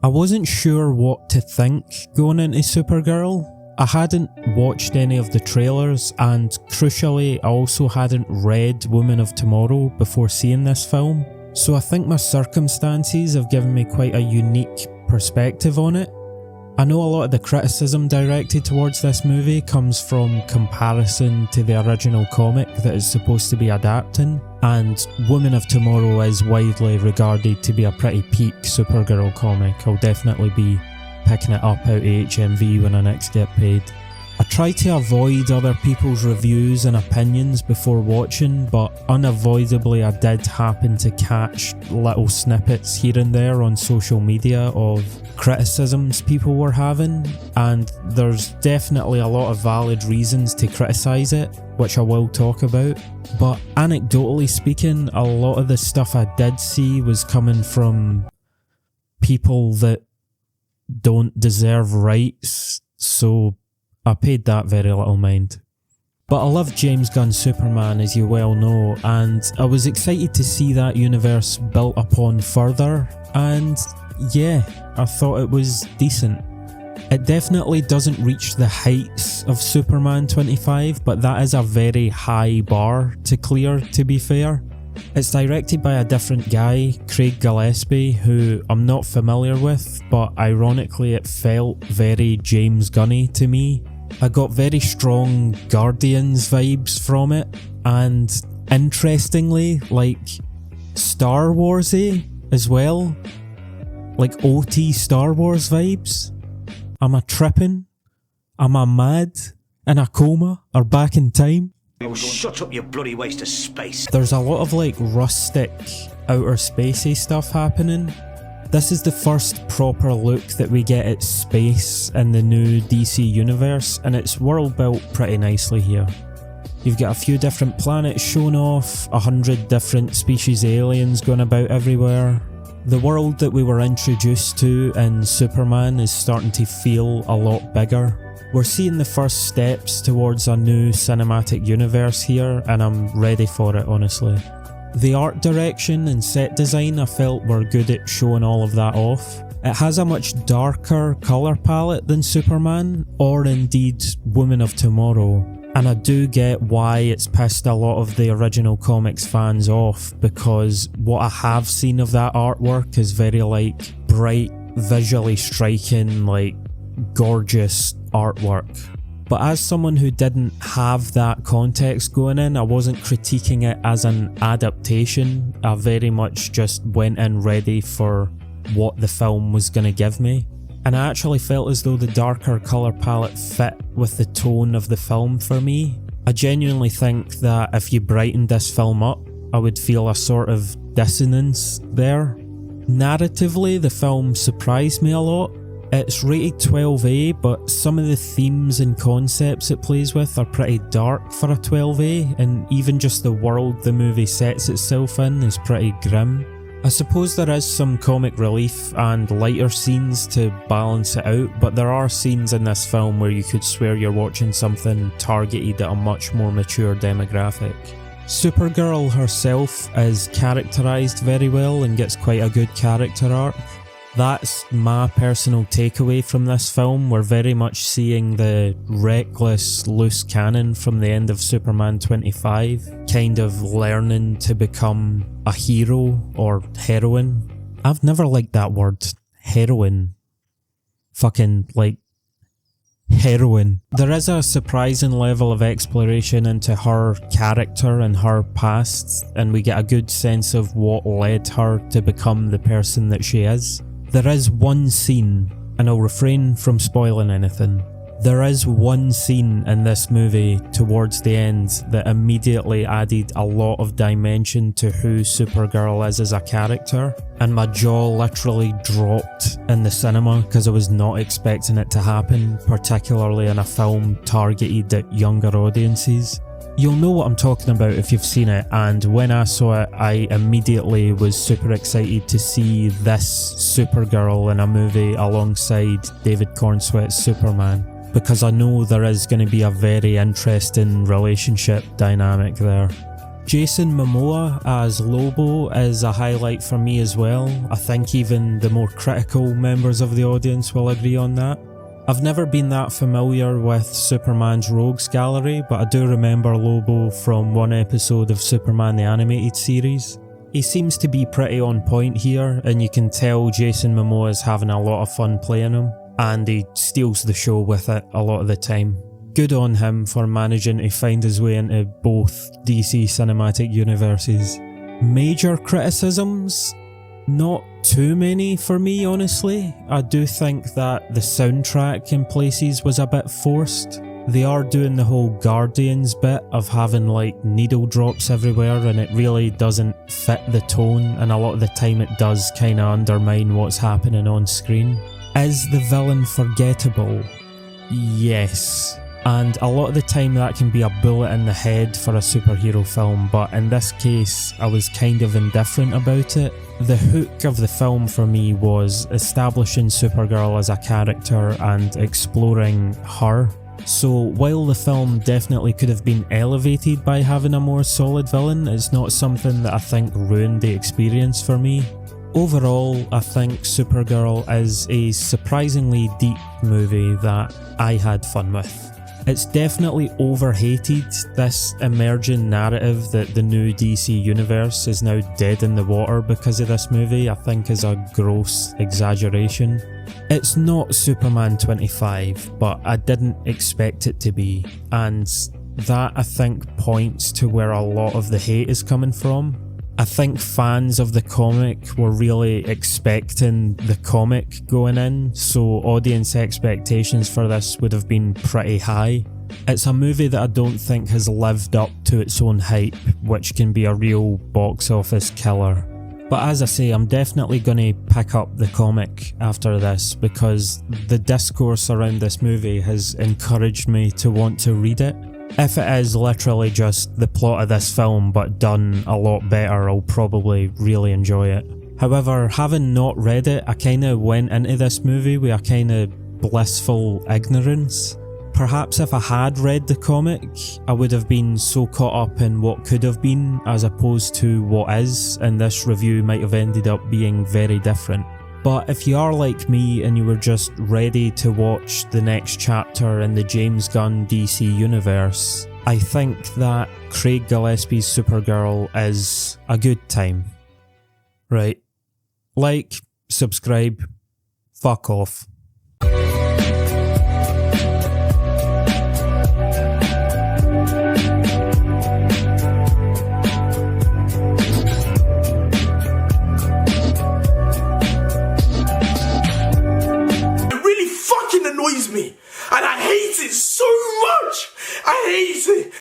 I wasn't sure what to think going into Supergirl. I hadn't watched any of the trailers, and crucially I also hadn't read Woman of Tomorrow before seeing this film, so I think my circumstances have given me quite a unique perspective on it. I know a lot of the criticism directed towards this movie comes from comparison to the original comic that it's supposed to be adapting, and Woman of Tomorrow is widely regarded to be a pretty peak Supergirl comic. I'll definitely be picking it up out of HMV when I next get paid. I try to avoid other people's reviews and opinions before watching, but unavoidably I did happen to catch little snippets here and there on social media of criticisms people were having, and there's definitely a lot of valid reasons to criticise it, which I will talk about. But anecdotally speaking, a lot of the stuff I did see was coming from people that don't deserve rights, so I paid that very little mind. But I love James Gunn's Superman, as you well know, and I was excited to see that universe built upon further, and yeah, I thought it was decent. It definitely doesn't reach the heights of Superman 25, but that is a very high bar to clear, to be fair. It's directed by a different guy, Craig Gillespie, who I'm not familiar with, but ironically it felt very James Gunny to me. I got very strong Guardians vibes from it, and interestingly, like Star Warsy as well. Like OT Star Wars vibes. Am I tripping? Am I mad? In a coma? Or back in time? Oh, shut up, you bloody waste of space. There's a lot of like rustic, outer spacey stuff happening. This is the first proper look that we get at space in the new DC universe, and it's world built pretty nicely here. You've got a few different planets shown off, 100 different species of aliens going about everywhere. The world that we were introduced to in Superman is starting to feel a lot bigger. We're seeing the first steps towards a new cinematic universe here, and I'm ready for it, honestly. The art direction and set design I felt were good at showing all of that off. It has a much darker colour palette than Superman, or indeed Woman of Tomorrow, and I do get why it's pissed a lot of the original comics fans off, because what I have seen of that artwork is very like bright, visually striking, like gorgeous artwork. But as someone who didn't have that context going in, I wasn't critiquing it as an adaptation. I very much just went in ready for what the film was going to give me. And I actually felt as though the darker colour palette fit with the tone of the film for me. I genuinely think that if you brightened this film up, I would feel a sort of dissonance there. Narratively, the film surprised me a lot. It's rated 12A, but some of the themes and concepts it plays with are pretty dark for a 12A, and even just the world the movie sets itself in is pretty grim. I suppose there is some comic relief and lighter scenes to balance it out, but there are scenes in this film where you could swear you're watching something targeted at a much more mature demographic. Supergirl herself is characterised very well and gets quite a good character arc. That's my personal takeaway from this film. We're very much seeing the reckless, loose cannon from the end of Superman 25, kind of learning to become a hero or heroine. I've never liked that word, heroine. Fucking, like, heroine. There is a surprising level of exploration into her character and her past, and we get a good sense of what led her to become the person that she is. There is one scene, and I'll refrain from spoiling anything. There is one scene in this movie towards the end that immediately added a lot of dimension to who Supergirl is as a character, and my jaw literally dropped in the cinema because I was not expecting it to happen, particularly in a film targeted at younger audiences. You'll know what I'm talking about if you've seen it, and when I saw it, I immediately was super excited to see this Supergirl in a movie alongside David Cornsweet's Superman, because I know there is going to be a very interesting relationship dynamic there. Jason Momoa as Lobo is a highlight for me as well. I think even the more critical members of the audience will agree on that. I've never been that familiar with Superman's Rogues Gallery, but I do remember Lobo from one episode of Superman the Animated Series. He seems to be pretty on point here, and you can tell Jason Momoa is having a lot of fun playing him, and he steals the show with it a lot of the time. Good on him for managing to find his way into both DC cinematic universes. Major criticisms? Not too many for me, honestly. I do think that the soundtrack in places was a bit forced. They are doing the whole Guardians bit of having like needle drops everywhere, and it really doesn't fit the tone, and a lot of the time it does kinda undermine what's happening on screen. Is the villain forgettable? Yes. And a lot of the time that can be a bullet in the head for a superhero film, but in this case I was kind of indifferent about it. The hook of the film for me was establishing Supergirl as a character and exploring her. So while the film definitely could have been elevated by having a more solid villain, it's not something that I think ruined the experience for me. Overall, I think Supergirl is a surprisingly deep movie that I had fun with. It's definitely overhated, this emerging narrative that the new DC universe is now dead in the water because of this movie, I think is a gross exaggeration. It's not Superman 25, but I didn't expect it to be, and that I think points to where a lot of the hate is coming from. I think fans of the comic were really expecting the comic going in, so audience expectations for this would have been pretty high. It's a movie that I don't think has lived up to its own hype, which can be a real box office killer. But as I say, I'm definitely going to pick up the comic after this, because the discourse around this movie has encouraged me to want to read it. If it is literally just the plot of this film but done a lot better, I'll probably really enjoy it. However, having not read it, I kinda went into this movie with a kinda blissful ignorance. Perhaps if I had read the comic, I would have been so caught up in what could have been as opposed to what is, and this review might have ended up being very different. But if you are like me and you were just ready to watch the next chapter in the James Gunn DC universe, I think that Craig Gillespie's Supergirl is a good time. Right. Like, subscribe, fuck off. Me, and I hate it so much. I hate it.